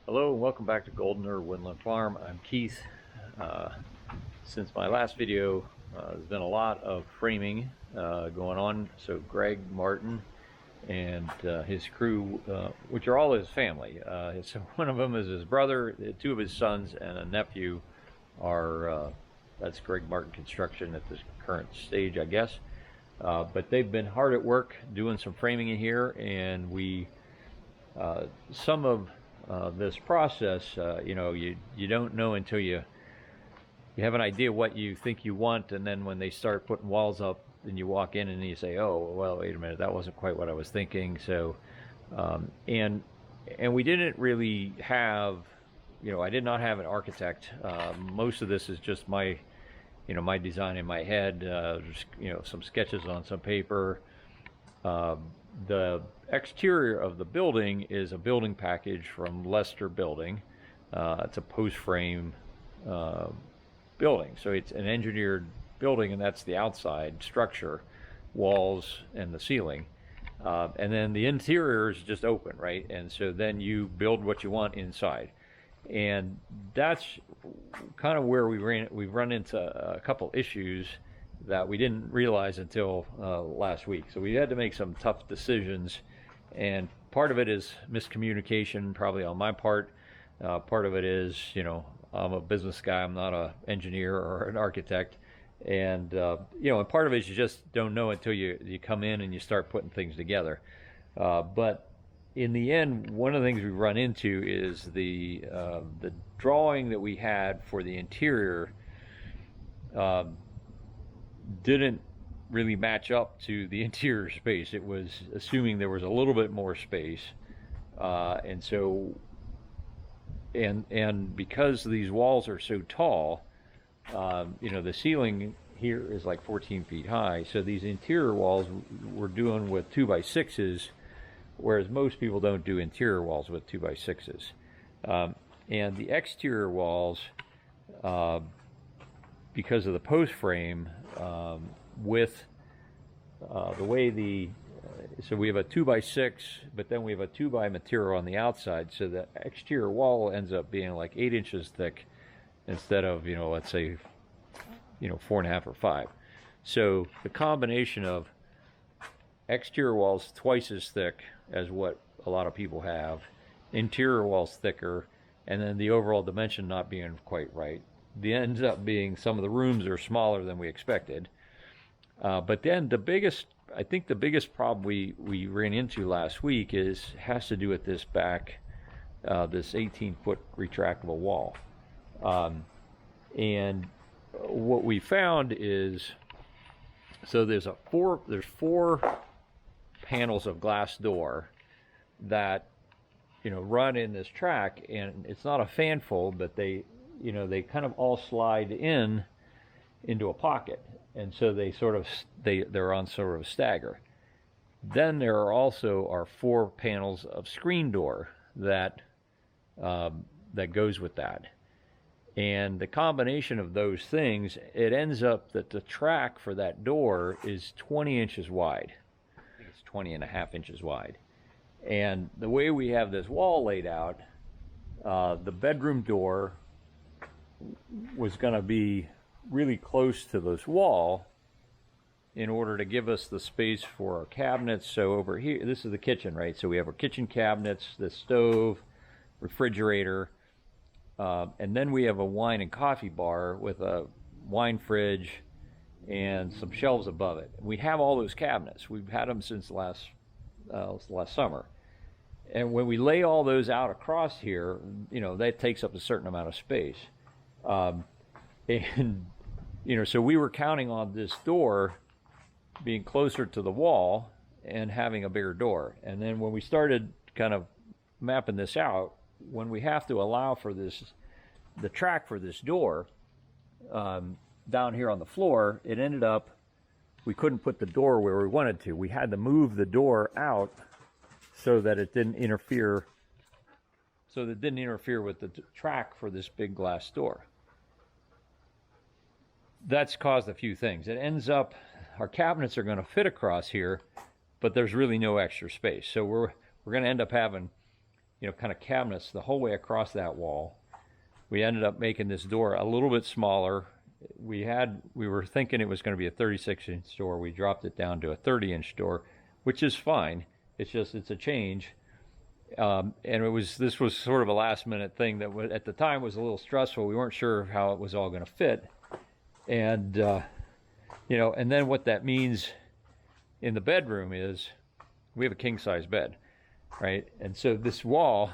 Hello and welcome back to Woodland Farm. I'm Keith. Since my last video, there's been a lot of framing going on. So Greg Martin and his crew, which are all his family. So one of them is his brother, two of his sons, and a nephew are, that's Greg Martin Construction at this current stage, I guess. But they've been hard at work doing some framing in here, and some of this process, you don't know until you have an idea what you think you want, and then when they start putting walls up, and you walk in and you say, "Oh, well, wait a minute, that wasn't quite what I was thinking." So, and we didn't really have, I did not have an architect. Most of this is just my design in my head. Just, some sketches on some paper. The exterior of the building is a building package from Lester Building. It's a post frame building, so it's an engineered building, and that's the outside structure, walls and the ceiling, and then the interior is just open, right? And so then you build what you want inside, and that's kind of where we've run into a couple issues that we didn't realize until last week. So we had to make some tough decisions, and part of it is miscommunication, probably on my part. Part of it is, I'm a business guy, I'm not an engineer or an architect, and and part of it is you just don't know until you come in and you start putting things together. But in the end, one of the things we run into is the drawing that we had for the interior didn't really match up to the interior space. It was assuming there was a little bit more space, and so because these walls are so tall, the ceiling here is like 14 feet high, so these interior walls we're doing with 2x6s, whereas most people don't do interior walls with 2x6s. And the exterior walls, because of the post frame, with the way so we have a 2x6, but then we have a 2x material on the outside, so the exterior wall ends up being like 8 inches thick instead of, let's say, 4.5 or 5. So the combination of exterior walls twice as thick as what a lot of people have, interior walls thicker, and then the overall dimension not being quite right, the ends up being some of the rooms are smaller than we expected. But then the biggest problem we ran into last week has to do with this back, this 18-foot retractable wall. And what we found is, so there's four panels of glass door that run in this track, and it's not a fan fold, but they kind of all slide into a pocket, and so they're on sort of a stagger. Then there are also 4 panels of screen door that goes with that, and the combination of those things, it ends up that the track for that door is 20 inches wide. I think it's 20.5 inches wide. And the way we have this wall laid out, the bedroom door was going to be really close to this wall in order to give us the space for our cabinets. So over here, this is the kitchen, right? So we have our kitchen cabinets, the stove, refrigerator, and then we have a wine and coffee bar with a wine fridge and some shelves above it. We have all those cabinets. We've had them since last summer. And when we lay all those out across here, that takes up a certain amount of space. So we were counting on this door being closer to the wall and having a bigger door. And then when we started kind of mapping this out, when we have to allow for the track for this door down here on the floor, it ended up we couldn't put the door where we wanted to. We had to move the door out so that it didn't interfere with the track for this big glass door. That's caused a few things. It ends up our cabinets are going to fit across here, but there's really no extra space. So we're going to end up having kind of cabinets the whole way across that wall. We ended up making this door a little bit smaller. We were thinking it was going to be a 36-inch door. We dropped it down to a 30-inch door, which is fine. It's a change. And this was sort of a last minute thing that at the time was a little stressful. We weren't sure how it was all going to fit. And, and then what that means in the bedroom is we have a king size bed, right? And so this wall,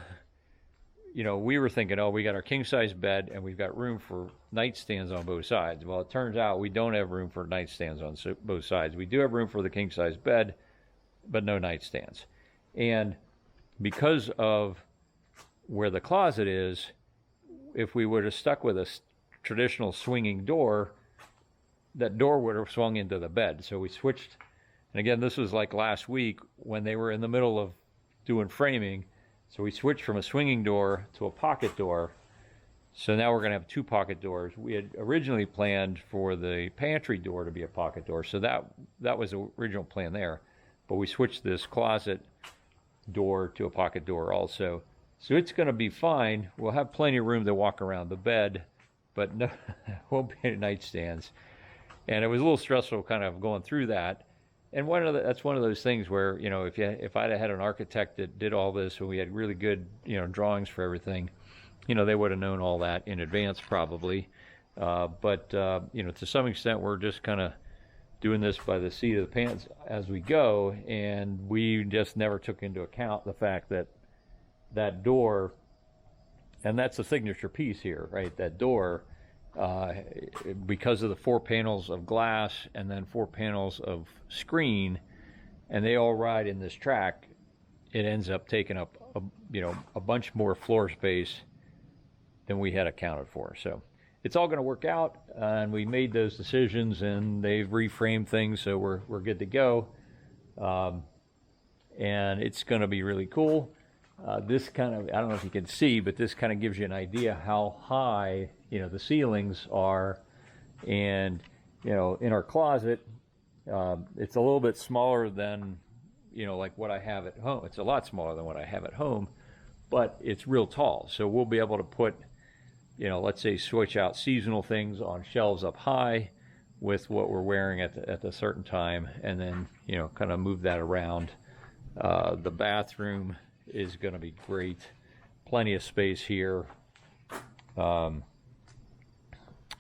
we were thinking, oh, we got our king size bed and we've got room for nightstands on both sides. Well, it turns out we don't have room for nightstands on both sides. We do have room for the king size bed, but no nightstands. And because of where the closet is, if we would have stuck with a traditional swinging door, that door would have swung into the bed. So we switched, and again, this was like last week when they were in the middle of doing framing. So we switched from a swinging door to a pocket door. So now we're going to have 2 pocket doors. We had originally planned for the pantry door to be a pocket door. So that was the original plan there. But we switched this closet door to a pocket door also. So it's going to be fine. We'll have plenty of room to walk around the bed, but no, won't be any nightstands. And it was a little stressful kind of going through that. And that's one of those things where, if I'd had an architect that did all this and we had really good, drawings for everything, they would have known all that in advance probably. But to some extent, we're just kind of doing this by the seat of the pants as we go. And we just never took into account the fact that door, and that's the signature piece here, right? That door, because of the 4 panels of glass and then 4 panels of screen, and they all ride in this track, it ends up taking up a bunch more floor space than we had accounted for. So it's all going to work out, and we made those decisions, and they've reframed things, so we're good to go. And it's going to be really cool. This kind of, I don't know if you can see, but this kind of gives you an idea how high the ceilings are. And in our closet, it's a little bit smaller than like what I have at home. It's a lot smaller than what I have at home, but it's real tall. So we'll be able to put, let's say, switch out seasonal things on shelves up high with what we're wearing at the certain time, and then kind of move that around. The bathroom is going to be great. Plenty of space here.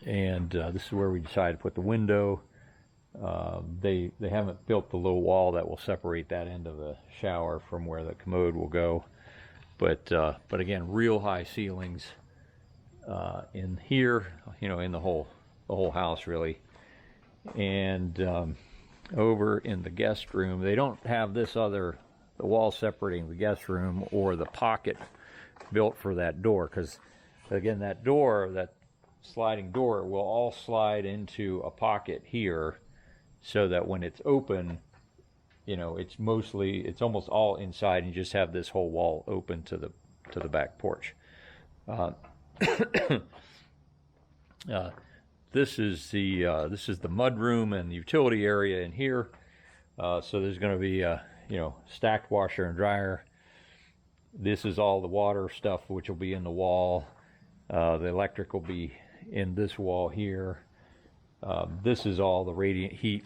And this is where we decided to put the window. They haven't built the little wall that will separate that end of the shower from where the commode will go. But again, real high ceilings in here, in the whole house really. And over in the guest room, they don't have the wall separating the guest room or the pocket built for that door, because again, that sliding door will all slide into a pocket here, so that when it's open, it's almost all inside, and you just have this whole wall open to the back porch. This is the mud room and utility area in here. So there's going to be a stacked washer and dryer. This is all the water stuff, which will be in the wall. The electric will be in this wall here. This is all the radiant heat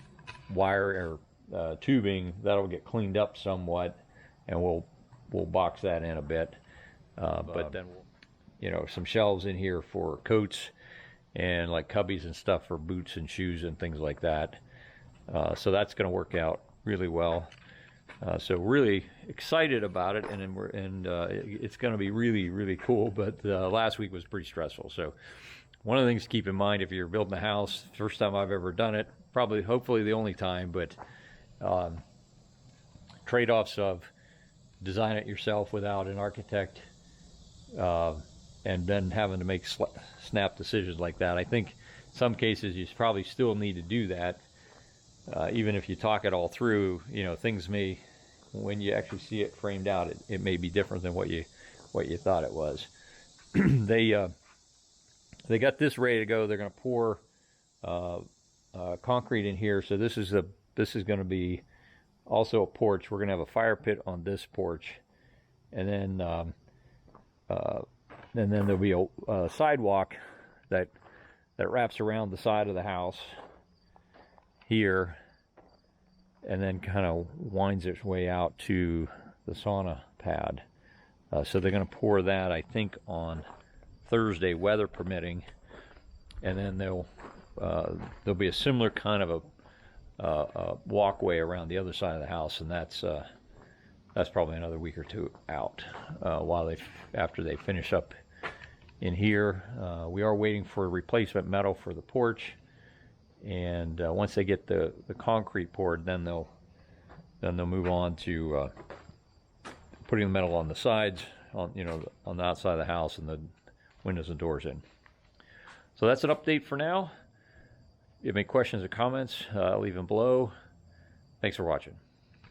wire or tubing that'll get cleaned up somewhat, and we'll box that in a bit. But then some shelves in here for coats and like cubbies and stuff for boots and shoes and things like that. So that's going to work out really well. So really excited about it, and it's going to be really, really cool. But last week was pretty stressful. So one of the things to keep in mind if you're building a house, first time I've ever done it, hopefully the only time, but trade-offs of design it yourself without an architect, and then having to make snap decisions like that. I think in some cases you probably still need to do that. Even if you talk it all through, things may, when you actually see it framed out, it may be different than what you thought it was. They got this ready to go. They're going to pour concrete in here. So this is going to be also a porch. We're going to have a fire pit on this porch, and then and then there'll be a sidewalk that wraps around the side of the house here, and then kind of winds its way out to the sauna pad. So they're going to pour that, I think, on Thursday, weather permitting, and then there'll be a similar kind of a walkway around the other side of the house, and that's probably another week or two out after they finish up in here. We are waiting for replacement metal for the porch, and once they get the concrete poured, then they'll move on to putting the metal on the sides, on the outside of the house, and the windows and doors in. So that's an update for now. If you have any questions or comments, leave them below. Thanks for watching.